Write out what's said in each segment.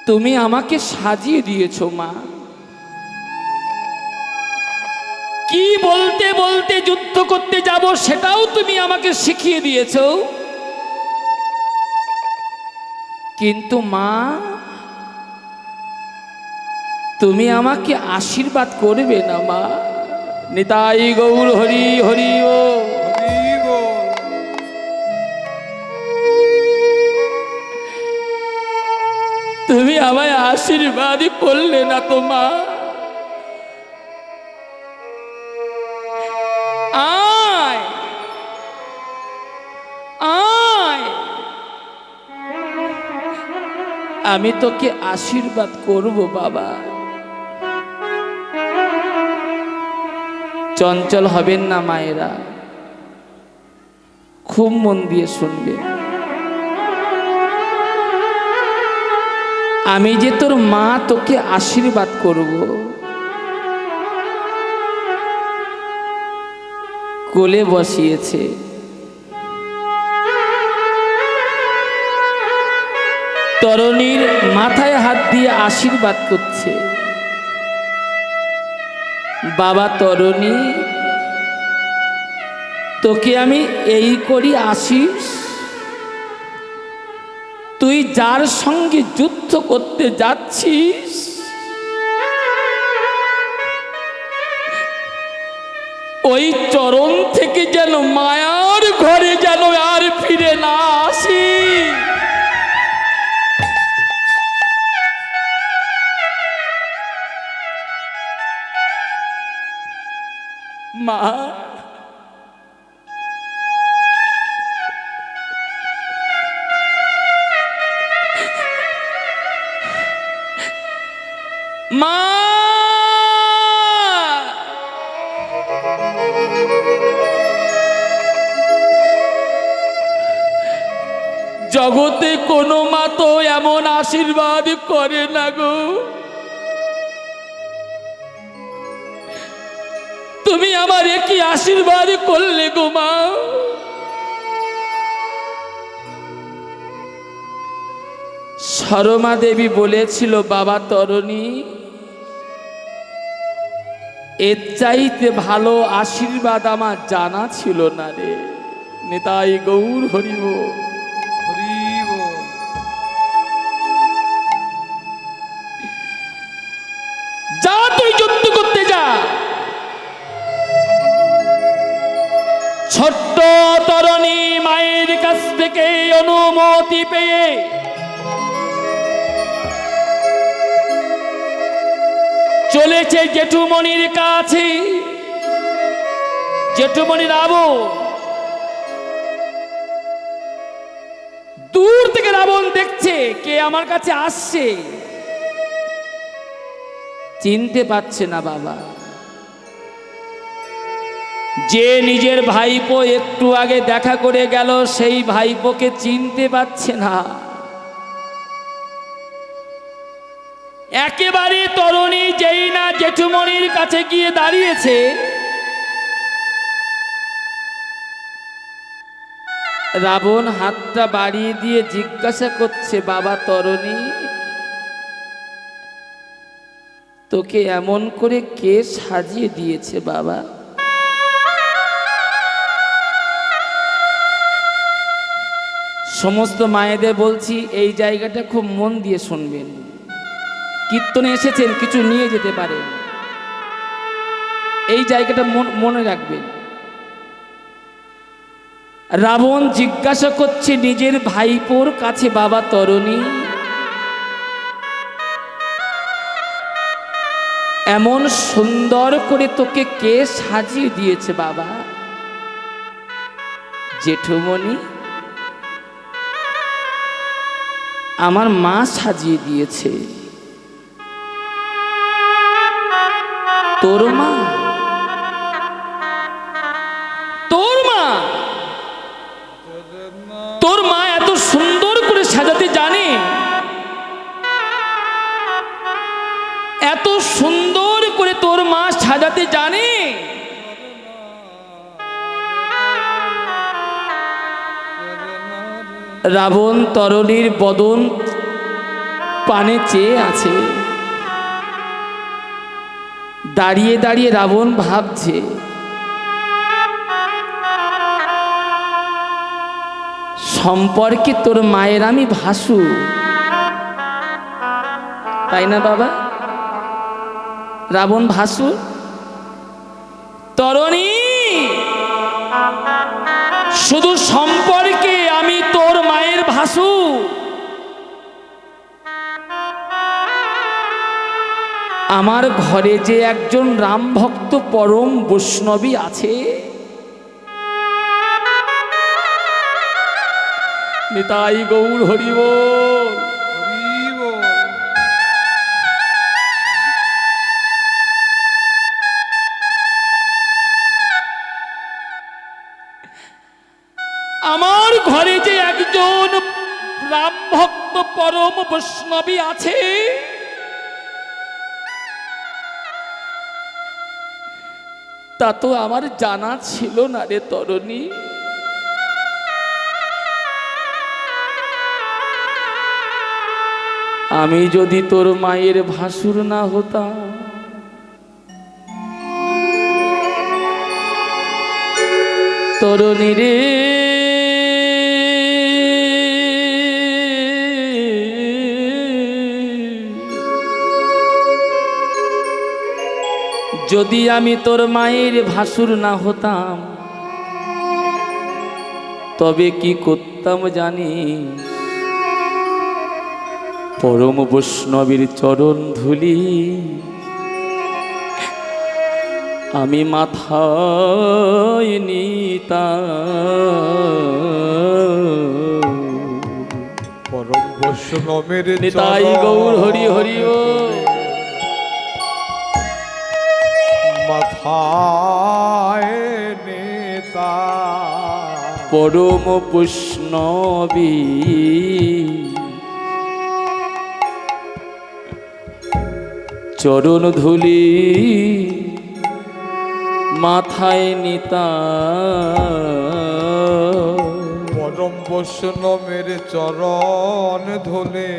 তুমি আমাকে সাজিয়ে দিয়েছো মা। কি বলতে বলতে যুদ্ধ করতে যাব সেটাও তুমি আমাকে শিখিয়ে দিয়েছো। কিন্তু মা, তুমি আমাকে আশীর্বাদ করবে না মা? নিতাই গৌর হরি হরি ও। তুমি আমায় আশীর্বাদই করলে না তো মা। আয় আয়, আমি তোকে আশীর্বাদ করব বাবা। চঞ্চল হবেন না মায়েরা, খুব মন দিয়ে শুনবে। আমি যে তোর মা, তোকে আশীর্বাদ করব। কোলে বসিয়েছে, তরুণীর মাথায় হাত দিয়ে আশীর্বাদ করছে। বাবা তরুণী, তোকে আমি এই করি আশিস, তুই যার সঙ্গে যুদ্ধ করতে যাচ্ছিস ওই চরণ থেকে যেন মায়ার ঘরে যেন আর ফিরে না আসি। মা, মা, জগতে কোনো মা তো এমন আশীর্বাদ করে না গো। তুমি আমার কি আশীর্বাদ করলে গো মা? সরমা দেবী বলেছিল, বাবা তরুণী, এর চাইতে ভালো আশীর্বাদ আমার জানা ছিল না রে। নিতাই গৌর হরি বল। যা, তুই যুদ্ধ করতে যা। ছোট্ট তরুণী মায়ের কাছ থেকে অনুমতি পেয়ে চলেছে জেঠুমনির কাছে। জেঠুমনি রাবণ, দূর থেকে রাবণ দেখছে কে আমার কাছে আসছে, চিনতে পারছে না বাবা। যে নিজের ভাইপো একটু আগে দেখা করে গেল সেই ভাইপোকে চিনতে পারছে না। একেবারে তরুণী যেই না জেঠুমনির কাছে গিয়ে দাঁড়িয়েছে, রাবণ হাতটা বাড়িয়ে দিয়ে জিজ্ঞাসা করছে, বাবা তরুণী, তোকে এমন করে কে সাজিয়ে দিয়েছে বাবা? সমস্ত মায়েদের বলছি, এই জায়গাটা খুব মন দিয়ে শুনবেন। কীর্তনে এসেছেন, কিছু নিয়ে যেতে পারেন, এই জায়গাটা মনে রাখবেন। রাবণ জিজ্ঞাসা করছে নিজের ভাইপোর কাছে, বাবা তরুণী, এমন সুন্দর করে তোকে কে সাজিয়ে দিয়েছে বাবা? জেঠুমনি, আমার মা সাজিয়ে দিয়েছে। তোর মা? তোর মা? তোর মা এত সুন্দর করে সাজাতে জানে? এত সুন্দর করে তোর মা সাজাতে জানে? রাবণ তরুণীর বদন পানে চেয়ে আছে। দাঁড়িয়ে দাঁড়িয়ে রাবণ ভাবছে, সম্পর্কে তোর মায়ের আমি ভাসু, তাই না বাবা? রাবণ ভাসু। তরণী, শুধু সম্পর্কে আমি তোর মায়ের ভাসু, আমার ঘরে যে একজন রাম ভক্ত পরম বৈষ্ণবী আছে, নিতাই গৌর হরি বল। আমার ঘরে যে একজন রাম ভক্ত পরম বৈষ্ণবী আছে, তা তো আমার জানা ছিল না রে তরণী। আমি যদি তোর মায়ের ভাসুর না হতাম, তরণী রে, যদি আমি তোর মায়ের ভাসুর না হতাম, তবে কি করতাম জানি? পরম বৈষ্ণবীর চরণ ধুলি আমি মাথায় নিতাম। পরম বৈষ্ণবের নিতাই গৌর হরি হরি বল। মাথায় নেতা পরম বৈষ্ণবী চরণ ধুলি মাথায় নিতা। পরম বৈষ্ণবের চরণ ধুলে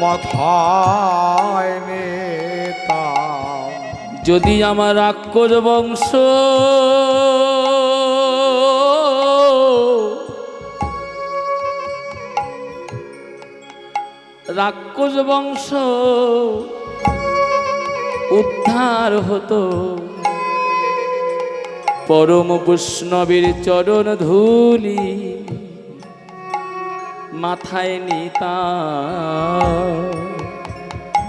মাথায় নেতা। যদি আমার রাক্ষস বংশ উদ্ধার হতো, পরম বৈষ্ণবের চরণ ধুলি মাথায় নিতা।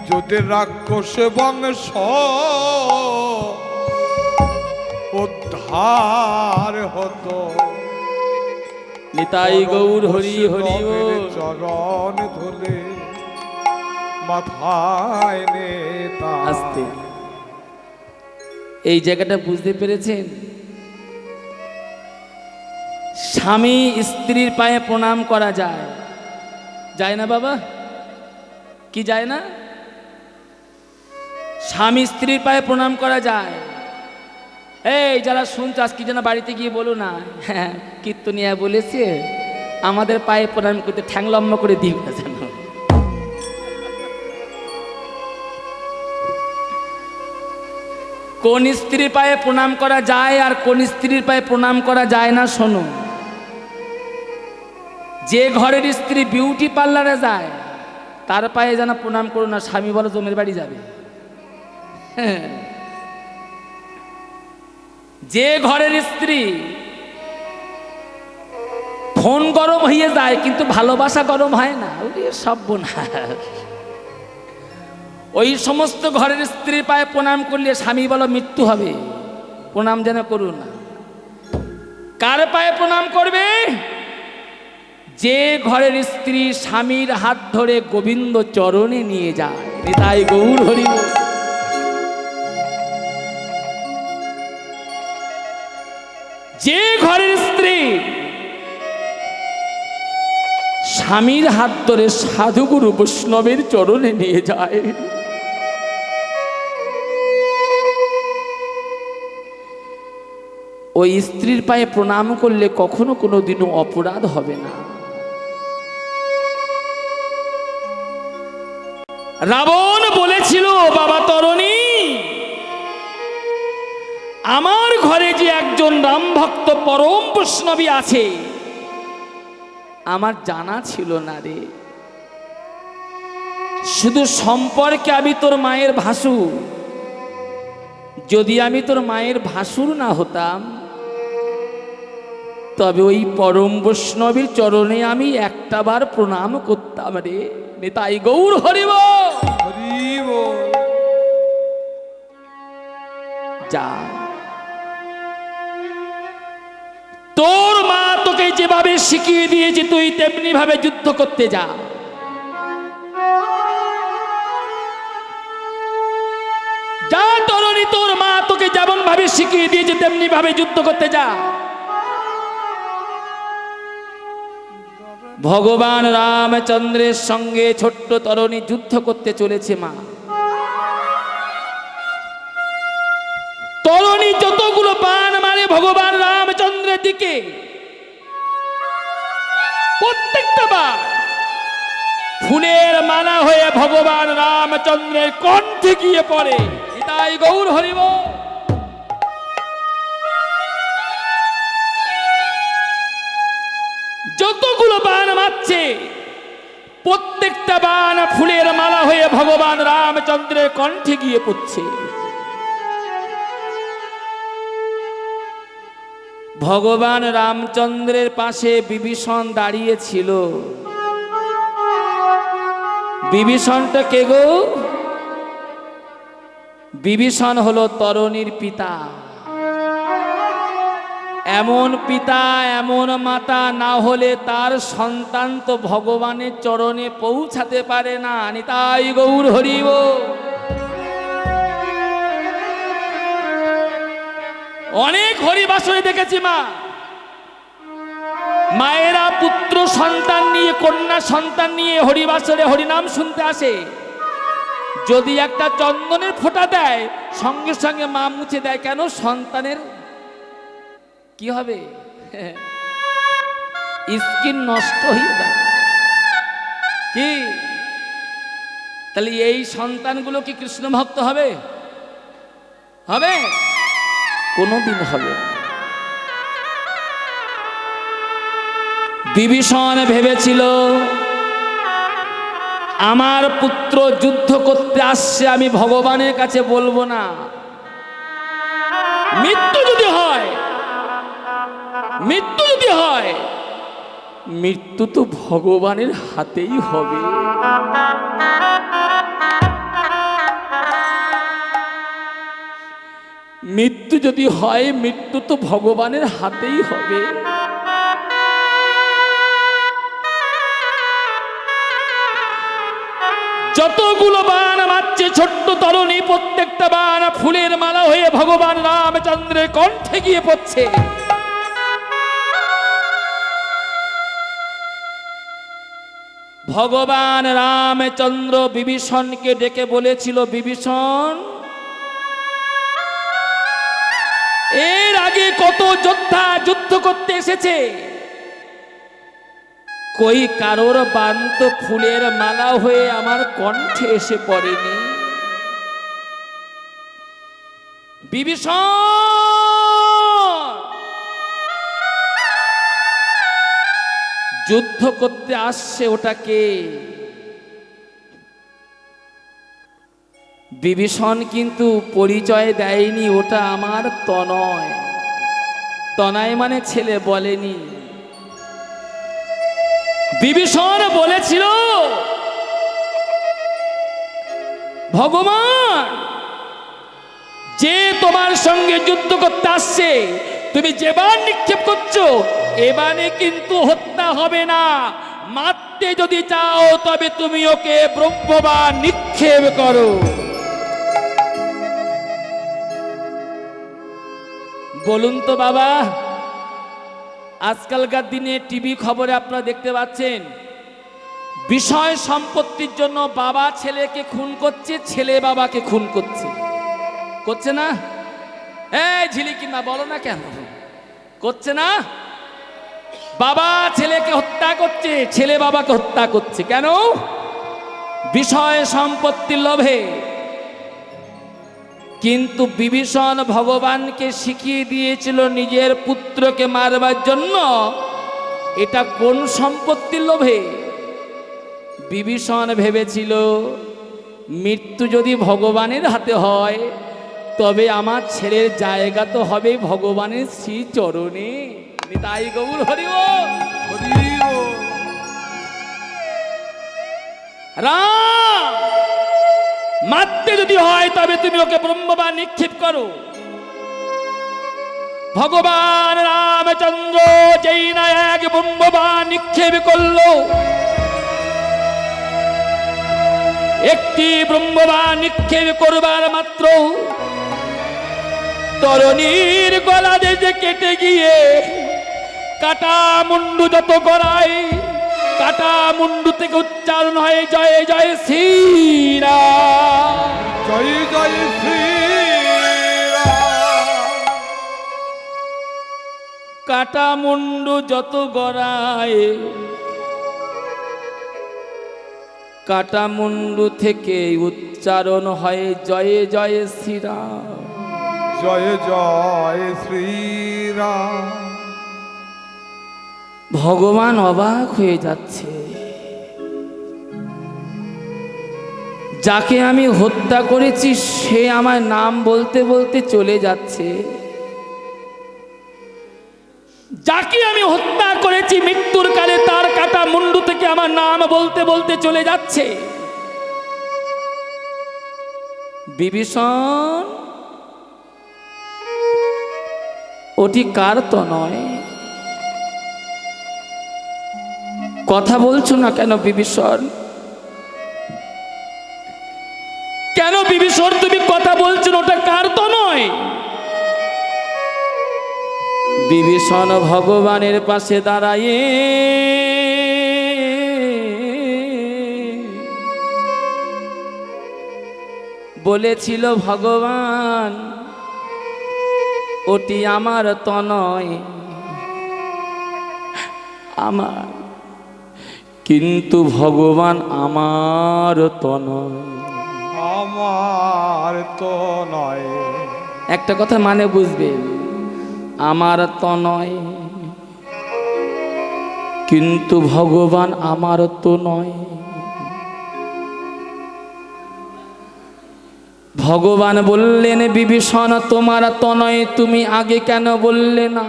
যদি রাক্ষস বংশ উদ্ধার হতো, নিতাই গৌর হরি হরি বল। চরণ ধুলে মাথায় নেতা। আস্তে, এই জায়গাটা বুঝতে পেরেছেন? স্বামী স্ত্রীর পায়ে প্রণাম করা যায়, যায় না বাবা? কি যায় না? স্বামী স্ত্রীর পায়ে প্রণাম করা যায়। এই যারা শুনছো আজকে যেন বাড়িতে গিয়ে বলো না, হ্যাঁ কীর্তনিয়া বলেছে আমাদের পায়ে প্রণাম করতে, ঠ্যাং লম্বা করে দিই না যেন। কোন স্ত্রীর পায়ে প্রণাম করা যায় আর কোন স্ত্রীর পায়ে প্রণাম করা যায় না শোনো। যে ঘরের স্ত্রী বিউটি পার্লারে যায় তার পায়ে যেন প্রণাম করো না, স্বামী বলো জমের বাড়ি যাবে। যে ঘরের স্ত্রী ফোন গরম হয়ে যায় কিন্তু ভালোবাসা গরম হয় না, সর্বনাশ। ওই সমস্ত ঘরের স্ত্রীর পায়ে প্রণাম করলে স্বামী বলো মৃত্যু হবে, প্রণাম যেন করো না। কার পায়ে প্রণাম করবে? যে ঘরের স্ত্রী স্বামীর হাত ধরে গোবিন্দ চরণে নিয়ে যায়। নিতাই গৌর হরি বল। যে ঘরের স্ত্রী স্বামীর হাত ধরে সাধুগুরু বৈষ্ণবের চরণে নিয়ে যায়, ওই স্ত্রীর পায়ে প্রণাম করলে কখনো কোনো দিনও অপরাধ হবে না। রাবণ বলেছিল, বাবা তরণী, আমার ঘরে যে একজন রাম ভক্ত পরম বৈষ্ণবী আছে আমার জানা ছিল না রে। শুধু সম্পর্কে আমি তোর মায়ের ভাসুর, যদি আমি তোর মায়ের ভাসুর না হতাম তবে ওই পরম বৈষ্ণবীর চরণে আমি একটাবার প্রণাম করতাম রে। নিতাই গৌর হরিব। হরি বল। যা, তোর মা তোকে যেভাবে শিখিয়ে দিয়েছে তুই তেমনি ভাবে যুদ্ধ করতে যা। যা তরুণী, তোর মা তোকে যেমন ভাবে শিখিয়ে দিয়েছে তেমনি ভাবে যুদ্ধ করতে যা। ভগবান রামচন্দ্রের সঙ্গে ছোট্ট তরুণী যুদ্ধ করতে চলেছে। মা তরুণী যতগুলো বাণ মারে ভগবান রামচন্দ্রের দিকে, প্রত্যেকটা বাণ ফুলের মালা হয়ে ভগবান রামচন্দ্রের কণ্ঠে গিয়ে পড়ে। তাই গৌর হরিব। যতগুলো বাণ মারছে প্রত্যেকটা বাণ ফুলের মালা হয়ে ভগবান রামচন্দ্রের কণ্ঠে গিয়ে পড়ছে। ভগবান রামচন্দ্রের পাশে বিভীষণ দাঁড়িয়ে ছিল। বিভীষণটা কে গো? বিভীষণ হলো তরণীর পিতা। এমন পিতা এমন মাতা না হলে তার সন্তান তো ভগবানের চরণে পৌঁছাতে পারে না। নিতাই গৌর হরিব। অনেক হরিবাসরে দেখেছি মা, মায়েরা পুত্র সন্তান নিয়ে কন্যা সন্তান নিয়ে হরিবাসরে হরিনাম শুনতে আসে। যদি একটা চন্দনের ফোঁটা দেয় সঙ্গে সঙ্গে মা মুছে দেয়। কেন? সন্তানের কি হবে? স্কিন নষ্ট হয়ে যায়। কি তাহলে এই সন্তানগুলো কি কৃষ্ণ ভক্ত হবে? হবে? কোনদিন হবে। বিভীষণ ভেবেছিল আমার পুত্র যুদ্ধ করতে আসছে, আমি ভগবানের কাছে বলবো না। মৃত্যু যদি হয়, মৃত্যু যদি হয়, মৃত্যু তো ভগবানের হাতেই হবে। মৃত্যু যদি হয়, মৃত্যু তো ভগবানের হাতেই হবে। যতগুলো বাণ মারছে ছোট্ট তরুণী, প্রত্যেকটা বাণ ফুলের মালা হয়ে ভগবান রামচন্দ্রের কণ্ঠে গিয়ে পড়ছে। ভগবান রামচন্দ্র বিভীষণকে ডেকে বলেছিল, বিভীষণ, এর আগে কত যোদ্ধা যুদ্ধ করতে এসেছে, কই কারোর বাণ তো ফুলের মালা হয়ে আমার কণ্ঠে এসে পড়েনি। বিভীষণ, যুদ্ধ করতে আসছে ওটাকে? বিভীষণ কিন্তু পরিচয় দেয়নি, ওটা আমার তনয়। তনয় মানে ছেলে বলেনি। বিভীষণ বলেছিল, ভগবান যে তোমার সঙ্গে যুদ্ধ করতে আসছে, তুমি যে বাণ নিক্ষেপ করছো এ বাণে কিন্তু হত্যা হবে না। মারতে যদি চাও তবে তুমি ওকে ব্রহ্মবাণ নিক্ষেপ করো। বলুন তো বাবা, আজকালকার দিনে টিভি খবরে আপনারা দেখতে পাচ্ছেন বিষয় সম্পত্তির জন্য বাবা ছেলেকে খুন করছে, ছেলে বাবাকে খুন করছে। করছে না? এই ঝিলিকি না, বলো না কেন করছে না? বাবা ছেলেকে হত্যা করছে, ছেলে বাবাকে হত্যা করছে। কেন? বিষয় সম্পত্তির লোভে। কিন্তু বিভীষণ ভগবানকে শিখিয়ে দিয়েছিল নিজের পুত্রকে মারবার জন্য। এটা কোন সম্পত্তির লোভে? বিভীষণ ভেবেছিল মৃত্যু যদি ভগবানের হাতে হয় তবে আমার ছেলের জায়গা তো হবে ভগবানের শ্রী চরণে। নিতাই গৌর হরি বল। হরি বল। রাম, মারতে যদি হয় তবে তুমি ওকে ব্রহ্মবাণ নিক্ষেপ করো। ভগবান রামচন্দ্র যেই না এক ব্রহ্মবাণ নিক্ষেপ করলো, একটি ব্রহ্মবাণ নিক্ষেপ করবার মাত্র তরণীর গলা দিয়ে কেটে গিয়ে কাটা মুন্ডু যত গড়ায়, কাটা মুন্ডু থেকে উচ্চারণ হয় জয় জয় শ্রীরাম, জয় জয় শ্রীরাম। কাটা মুন্ডু যত গড়ায়, কাটা মুন্ডু থেকে উচ্চারণ হয় জয় জয় শ্রীরাম। জয় জয় শ্রীরাম। ভগবান অবাক হয়ে যাচ্ছে, যাকে আমি হত্যা করেছি সে আমার নাম বলতে বলতে চলে যাচ্ছে। যাকে আমি হত্যা করেছি মৃত্যুর কালে তার কাটা মুন্ডু থেকে আমার নাম বলতে বলতে চলে যাচ্ছে। বিভীষণ, ওটি কার তো নয়। কথা বলছো না কেন বিভীষণ? কেন বিভীষণ তুমি কথা বলছো? ওটা কার তো নয়। বিভীষণ ভগবানের পাশে দাঁড়ায় বলেছিল, ভগবান ওটি আমার তো নয়, আমার, কিন্তু ভগবান আমার তো নয়। আমার তো নয়। একটা কথা মানে বুঝবেন, আমার তো নয় কিন্তু ভগবান আমার তো নয়। ভগবান বললেন, বিভীষণ তোমার তো নয়, তুমি আগে কেন বললে না?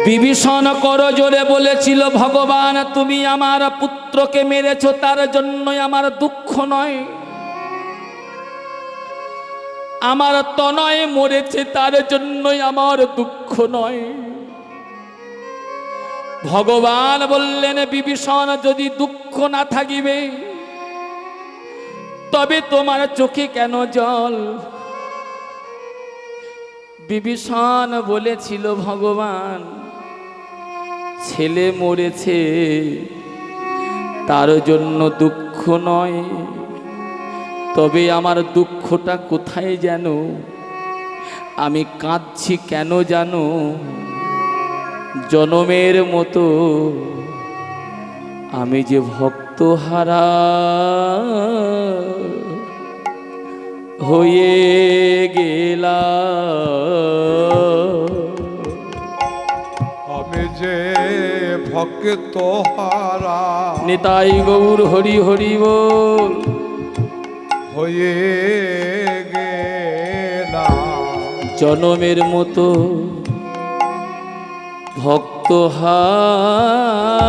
বিভীষণ করজোড়ে বলেছিল, ভগবান তুমি আমার পুত্রকে মেরেছ তার জন্যই আমার দুঃখ নয়, আমার তনয় মরেছে তার জন্যই আমার দুঃখ নয়। ভগবান বললেন, বিভীষণ যদি দুঃখ না থাকিবে তবে তোমার চোখে কেন জল? বিভীষণ বলেছিল, ভগবান ছেলে মরেছে তার জন্য দুঃখ নয়, তবে আমার দুঃখটা কোথায় যেন, আমি কাঁদছি কেন জানো? জনমের মতো আমি যে ভক্ত হারা হয়ে গেলাম। আমি যে ভক্ত হারা নিতাই গৌর হরি হরি বল। হয়ে গেলাম। জনমের মতো ভক্ত হারা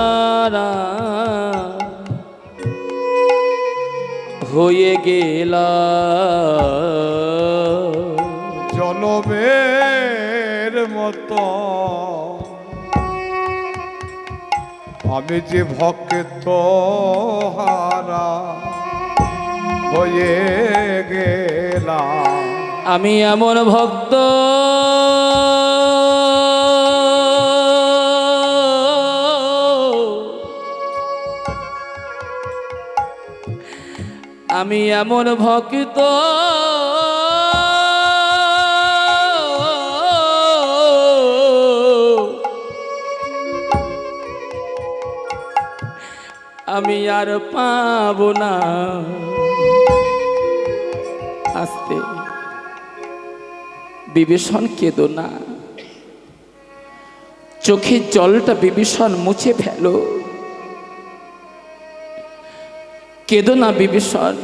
হয়ে গেলাম। জনমের মতো আমি যে ভক্ত হারা হয়ে গেলাম। আমি এমন ভক্ত আমি এমন ভক্ত আমি আর পাবো না। আস্তে, বিভীষণ কেঁদো না, চোখের জলটা বিভীষণ মুছে ফেলো। কেঁদো না বিভীষণ,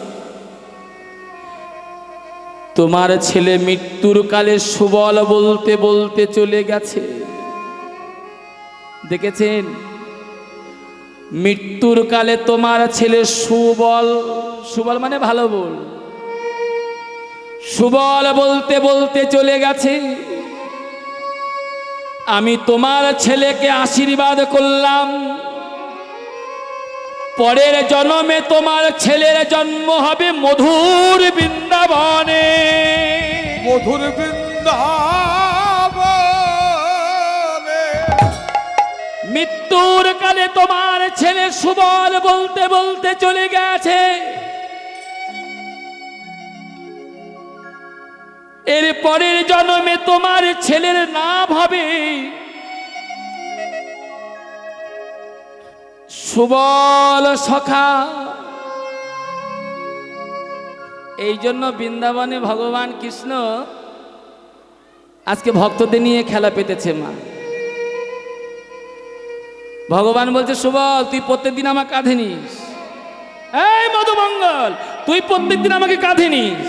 তোমার ছেলে মৃত্যুর কালে সুবল বলতে বলতে চলে গেছে। দেখেছেন, মৃত্যুর কালে তোমার ছেলে সুবল, সুবল মানে ভালো বল, সুবল বলতে বলতে চলে গেছে। আমি তোমার ছেলেকে আশীর্বাদ করলাম, পরের জন্মে তোমার ছেলের জন্ম হবে মধুর বৃন্দাবনে। মধুর বৃন্দাবনে মৃত্যুর কালে তোমার ছেলে সুবল বলতে বলতে চলে গেছে। এর পরের জন্মে তোমার ছেলের নাম হবে সুবল সখা। এই জন্য বৃন্দাবনে ভগবান কৃষ্ণ আজকে ভক্তদের নিয়ে খেলা পেতেছে। মা ভগবান বলছে, সুবল তুই প্রত্যেকদিন আমার কাঁধে নিস। এই মধুমঙ্গল, তুই প্রত্যেকদিন আমাকে কাঁধে নিস,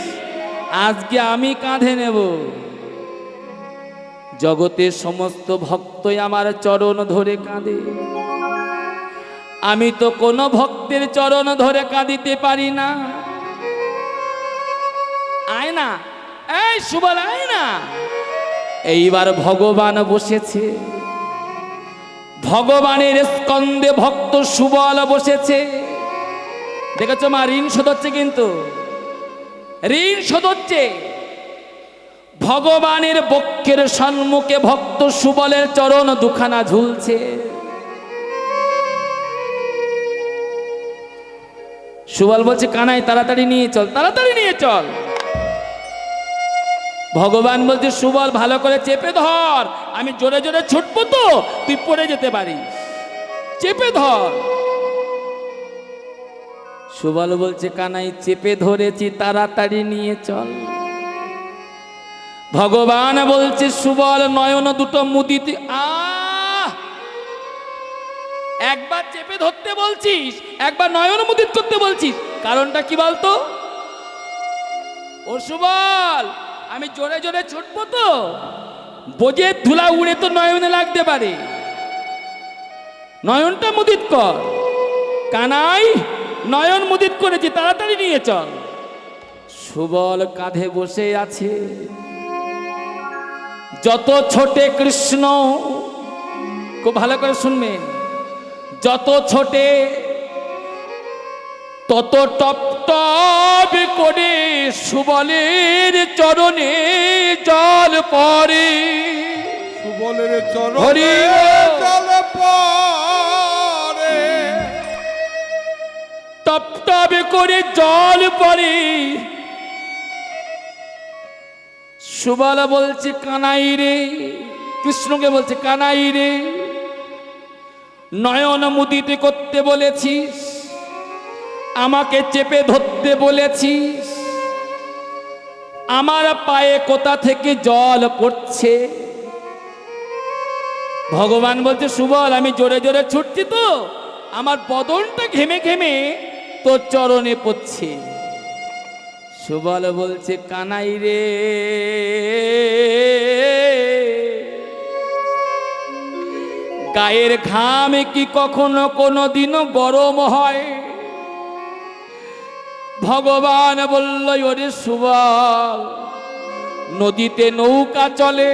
আজকে আমি কাঁধে নেব। জগতের সমস্ত ভক্তই আমার চরণ ধরে কাঁদে, আমি তো কোনো ভক্তের চরণ ধরে কাঁদিতে পারি না। আয় না, এই সুবল আয় না। এইবার ভগবান বসেছে, ভগবানের স্কন্ধে ভক্ত সুবল বসেছে। দেখেছো মা, ঋণ শোধ হচ্ছে, কিন্তু ঋণ শোধ হচ্ছে। ভগবানের বক্ষের সম্মুখে ভক্ত সুবলের চরণ দুখানা ঝুলছে। সুবল বলছে, কানাই তাড়াতাড়ি নিয়ে চল, তাড়াতাড়ি নিয়ে চল। ভগবান বলছে, সুবল ভালো করে চেপে ধর, আমি জোরে জোরে ছুটবো তো তুই পড়ে যেতে পারিস, চেপে ধর। সুবল বলছে, কানাই চেপে ধরেছি, তাড়াতাড়ি নিয়ে চল। ভগবান বলছে, সুবল নয়ন দুটো মুদিতে। একবার চেপে ধরতে বলছিস, একবার নয়ন মুদিত করতে বলছিস, কারণটা কি বলতো? ও সুবল, আমি জোরে জোরে ছুটবো তো, বোঝের ধুলা উড়ে তো নয়নে লাগতে পারে, নয়নটা মুদিত কর। কানাই নয়ন মুদিত করেছি, তাড়াতাড়ি নিয়ে চল। সুবল কাঁধে বসে আছে। যত ছোটে কৃষ্ণ, খুব ভালো করে শুনবেন, যত ছোটে তত টপ টপ করে সুবলের চরণে জল পড়ে। সুবলের চরণে জল পড়ে, টপ টপ করে জল পড়ে। সুবল বলছে, কানাই রে, কৃষ্ণকে বলছে, কানাই রে, নয়ন মুদিত করতে বলেছিস, আমাকে চেপে ধরতে বলেছিস, আমার পায়ে কোথা থেকে জল পড়ছে? ভগবান বলছে, সুবল আমি জোরে জোরে ছুটছি তো, আমার বদনটা ঘেমে ঘেমে তোর চরণে পড়ছে। সুবল বলছে, কানাই রে, গায়ের ঘামে কি কখনো কোনোদিনও গরম হয়? ভগবান বলল, ওরে সুবল, নদীতে নৌকা চলে,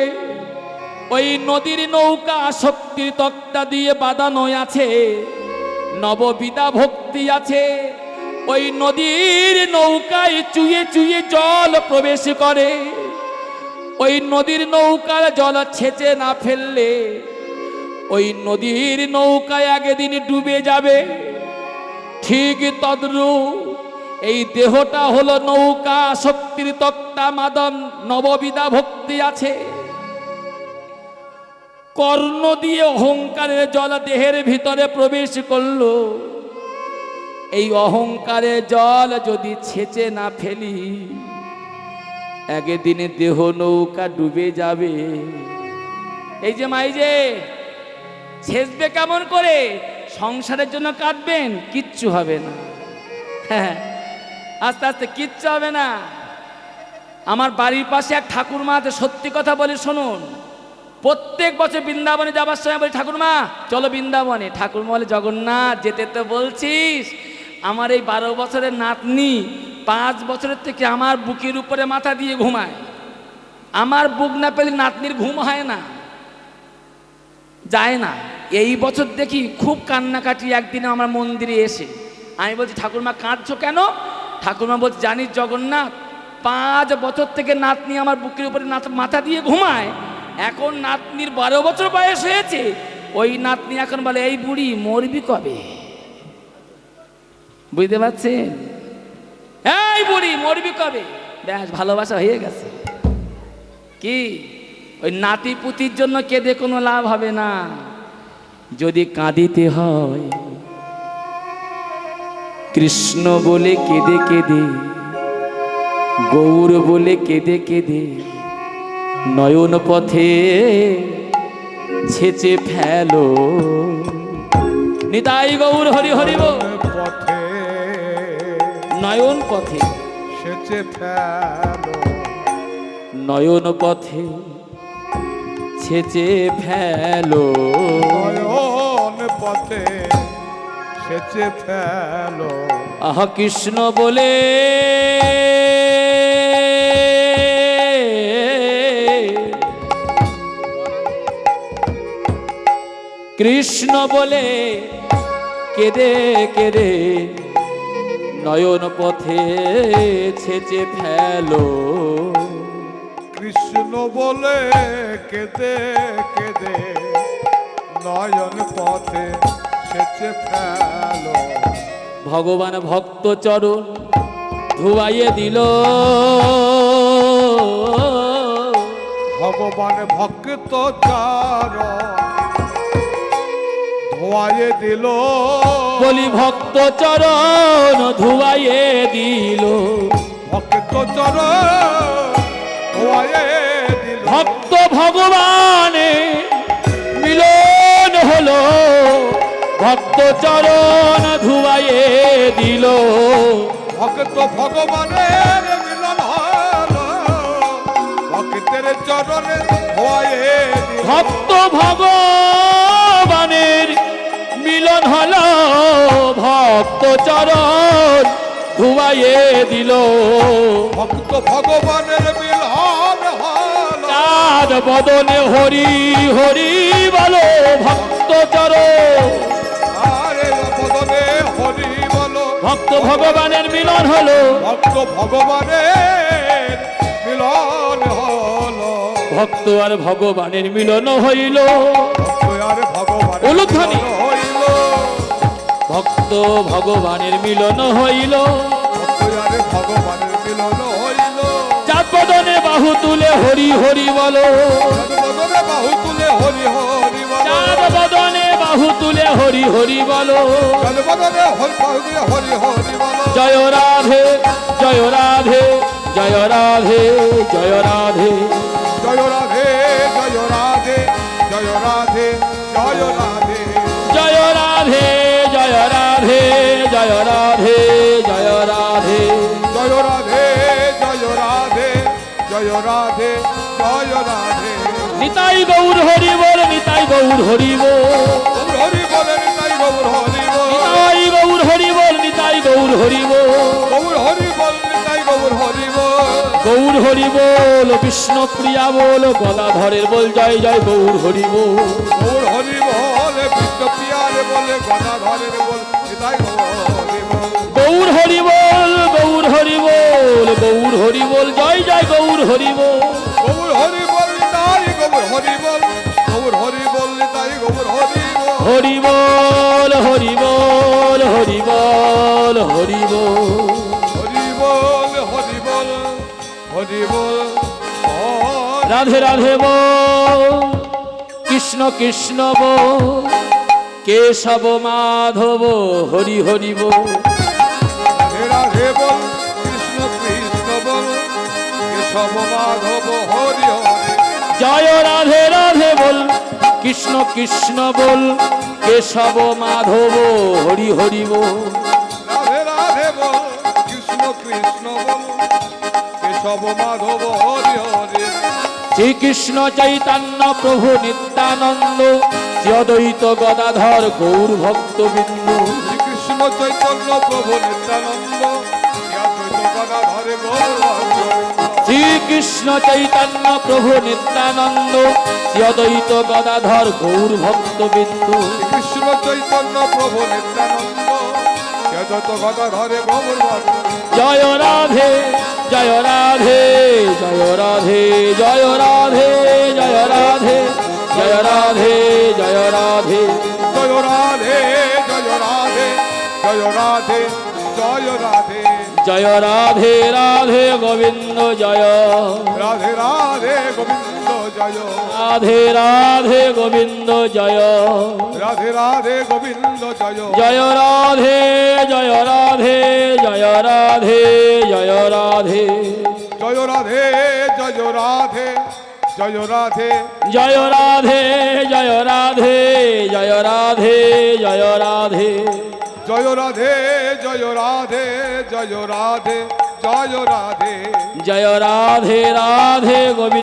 ওই নদীর নৌকা শক্তির তক্তা দিয়ে বাঁধানো আছে, নববিধা ভক্তি আছে, ওই নদীর নৌকায় চুয়ে চুয়ে জল প্রবেশ করে। ওই নদীর নৌকার জল ছেঁচে না ফেললে ওই নদীর নৌকায় একদিন ডুবে যাবে। ঠিক তদ্রূপ এই দেহটা হলো নৌকা, শক্তির তক্তা, মাদন নববিধা ভক্তি আছে। কর্ণ দিয়ে অহংকারের জল দেহের ভিতরে প্রবেশ করলো, এই অহংকারে জল যদি ছেঁচে না ফেলি, একদিনে দেহ নৌকা ডুবে যাবে। এই যে মাই যে ছেঁচবে কেমন করে? সংসারের জন্য কাটবেন, কিচ্ছু হবে না। হ্যাঁ, আস্তে আস্তে কিচ্ছু হবে না। আমার বাড়ির পাশে এক ঠাকুরমা আছে, সত্যি কথা বলে শুনুন। প্রত্যেক বছর বৃন্দাবনে যাবার সময় বলি, ঠাকুরমা চলো বৃন্দাবনে। ঠাকুরমা বলে, জগন্নাথ যেতে তো বলছিস, আমার এই 12 বছরের নাতনি 5 বছরের থেকে আমার বুকের উপরে মাথা দিয়ে ঘুমায়। আমার বুক না পেলে নাতনির ঘুম হয় না, যায় না। এই বছর দেখি খুব কান্নাকাটি একদিনে আমার মন্দিরে এসে। আমি বলছি, ঠাকুরমা কাঁদছো কেন? ঠাকুরমা বলছে, জানিস জগন্নাথ, 5 বছর থেকে নাতনি আমার বুকের উপরে মাথা দিয়ে ঘুমায়। এখন নাতনির 12 বছর বয়স হয়েছে। ওই নাতনি এখন বলে, এই বুড়ি মরবি কবে? বুঝতে পারছেন? এই বুড়ি মরবি কবে? ব্যাস, ভালোবাসা হয়ে গেছে। কি ওই নাতি পুতির জন্য কেঁদে কোনো লাভ হবে না। যদি কাঁদিতে হয়, কৃষ্ণ বলে কেঁদে কেঁদে, গৌর বলে কেঁদে কেঁদে, নয়ন পথে ছেঁচে ফেলো। নিতাই গৌর হরি হরিব। পথে নয়ন পথে সেচে ফেলো, নয়ন পথে ছেঁচে ফেলো। নয়ন পথে সেচে ফেলো। আহা কৃষ্ণ বলে কৃষ্ণ বলে কেঁদে কেঁদে, নয়ন পথে ছেঁচে ফেলো। কৃষ্ণ বলে কেঁদে কেঁদে, নয়ন পথে সেচে ফেলো। ভগবান ভক্ত চরণ ধুয়াইয়ে দিল। ভগবান ভক্ত চরণ ধোয়াইয়ে দিল। বলি ভক্ত চরণ ধুয়াইয়ে দিল। ভক্ত চরণ ধোয়াইয়ে দিল। ভক্ত ভগবানে মিলন হলো, ভক্ত চরণ ধুয়াইয়ে দিল। ভক্ত ভগবানের মিলন হলো, ভক্তের চরণে ধোয়াইয়ে দিল। ভক্ত ভগবানের মিলন হলো, ভক্ত চরণ ধুয়াইয়ে দিল। ভক্ত ভগবানের মিলন হলো, চাঁদ বদনে হরি হরি বলো। ভক্ত চরণ আরে বদনে হরি বলো। ভক্ত ভগবানের মিলন হলো, ভক্ত ভগবানের মিলন হলো। ভক্ত আর ভগবানের মিলন হইল। ভক্ত আর ভগবানের উলুধ্বনি। মিলন হইল। ভক্ত ভগবানের মিলন হইল। ভক্ত আর ভগবানের মিলন হইল। চাঁদ বদনে বাহু তুলে হরি হরি বলো। বদনে বাহু তুলে হরি হরি বলো। চাঁদ বদনে বাহু তুলে হরি হরি বলো। বদনে হরি বাহু তুলে হরি হরি বলো। জয় রাধে জয় রাধে জয় রাধে জয় রাধে। জয় রাধে জয় রাধে জয় রাধে জয় রাধে। জয় রাধে জয় রাধে জয় রাধে জয় রাধে। জয় রাধে জয় রাধে জয় রাধে জয় রাধে। নিতাই গৌর হরি বল, নিতাই গৌর হরি বল। গৌর হরি বলে নিতাই গৌর হরি বল। নিতাই গৌর হরি বল, নিতাই গৌর হরি বল। গৌর হরি বল নিতাই গৌর হরি বল। গৌর হরি বল, বিষ্ণু প্রিয়া বল, গদাধরের বল জয় জয় গৌর হরি বল। গৌর হরি বলে বিষ্ণু প্রিয়ারে বলে গদাধরের বল নিতাই গৌর হরি বল। গৌর হরি বল, গৌর হরি বল, গৌর হরি বল জয় জয় গৌর হরি বল। গৌর হরি বল নিতাই গৌর হরি বল। গৌর হরি বল নিতাই গৌর হরি বল। হরি বল হরি বল হরি বল হরি বল। হরি বল হরি বল হরি বল। রাধে রাধে বল, কৃষ্ণ কৃষ্ণ বল, কেশব মাধব হরি হরি বল। রাধে বল কৃষ্ণ কৃষ্ণ বল কেশব মাধব হরি হরি জয় রাধে রাধে বল কৃষ্ণ কৃষ্ণ বল কেশব মাধব হরি হরি বল। রাধে রাধে বল কৃষ্ণ কৃষ্ণ বল কেশব মাধব হরি হরি শ্রীকৃষ্ণ চৈতন্য প্রভু নিত্যানন্দ শ্রী অদ্বৈত গদাধর গৌর ভক্তবৃন্দ। শ্রীকৃষ্ণ চৈতন্য প্রভু নিত্যানন্দ ধরে গৌর শ্রীকৃষ্ণ চৈতন্য প্রভু নিত্যানন্দ শ্রী অদ্বৈত গদাধর গৌর ভক্তবৃন্দ। কৃষ্ণ চৈতন্য প্রভু নিত্যানন্দ যত গদা ধরে গৌর জয় রাধে জয় রাধে জয় রাধে জয় রাধে জয় রাধে জয় রাধে জয় রাধে জয় রাধে জয় রাধে জয় রাধে জয় রাধে জয় রাধে রাধে গোবিন্দ জয় রাধে রাধে গোবিন্দ জয় রাধে রাধে গোবিন্দ জয় রাধে রাধে গোবিন্দ জয় জয় রাধে জয় রাধে জয় রাধে জয় রাধে জয় রাধে জয় রাধে জয় রাধে জয় রাধে জয় রাধে জয় রাধে জয় রাধে জয় রাধে জয় রাধে জয় রাধে জয় রাধে জয় রাধে রাধে গোবিন্দ